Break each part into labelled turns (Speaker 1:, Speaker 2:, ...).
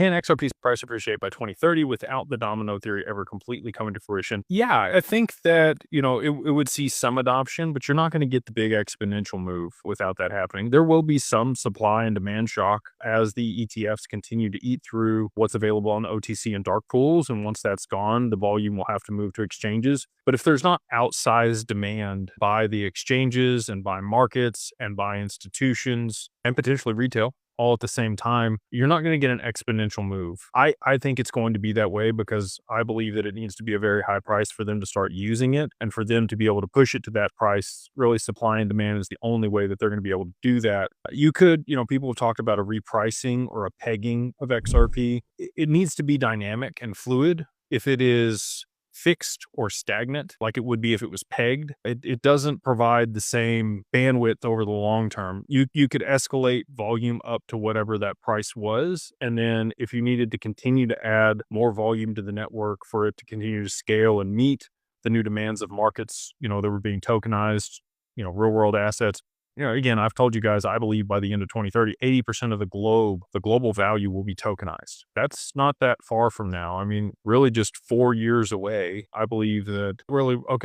Speaker 1: can XRP's price appreciate by 2030 without the domino theory ever completely coming to fruition? Yeah, I think that, it would see some adoption, but you're not going to get the big exponential move without that happening. There will be some supply and demand shock as the ETFs continue to eat through what's available on the OTC and dark pools. And once that's gone, the volume will have to move to exchanges. But if there's not outsized demand by the exchanges and by markets and by institutions and potentially retail, all at the same time, you're not going to get an exponential move. I think it's going to be that way because I believe that it needs to be a very high price for them to start using it, and for them to be able to push it to that price. Really, supply and demand is the only way that they're going to be able to do that. You could, people have talked about a repricing or a pegging of XRP. It needs to be dynamic and fluid. If it is fixed or stagnant, like it would be if it was pegged, it doesn't provide the same bandwidth over the long term. You could escalate volume up to whatever that price was. And then if you needed to continue to add more volume to the network for it to continue to scale and meet the new demands of markets, that were being tokenized, real world assets. Again, I've told you guys, I believe by the end of 2030, 80% of the global value will be tokenized. That's not that far from now. I mean, really just 4 years away. I believe that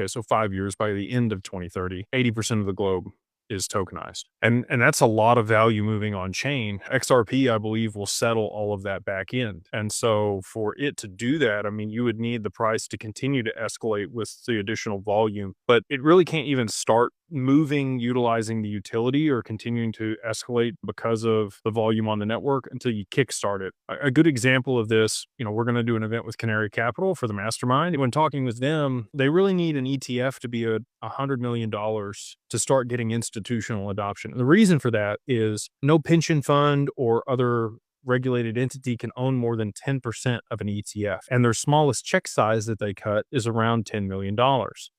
Speaker 1: so 5 years, by the end of 2030, 80% of the globe is tokenized. And that's a lot of value moving on chain. XRP, I believe, will settle all of that back in. And so for it to do that, I mean, you would need the price to continue to escalate with the additional volume, but it really can't even start moving, utilizing the utility or continuing to escalate because of the volume on the network until you kickstart it. A good example of this, we're going to do an event with Canary Capital for the mastermind. When talking with them, they really need an ETF to be $100 million to start getting institutional adoption. And the reason for that is no pension fund or other regulated entity can own more than 10% of an ETF. And their smallest check size that they cut is around $10 million.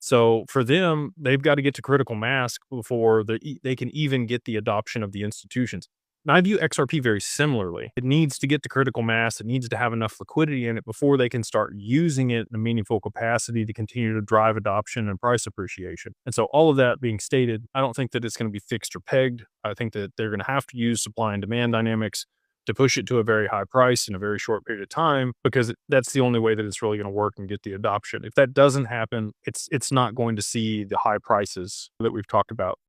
Speaker 1: So for them, they've got to get to critical mass before they can even get the adoption of the institutions. And I view XRP very similarly. It needs to get to critical mass. It needs to have enough liquidity in it before they can start using it in a meaningful capacity to continue to drive adoption and price appreciation. And so all of that being stated, I don't think that it's going to be fixed or pegged. I think that they're going to have to use supply and demand dynamics to push it to a very high price in a very short period of time, because that's the only way that it's really going to work and get the adoption. If that doesn't happen, it's not going to see the high prices that we've talked about.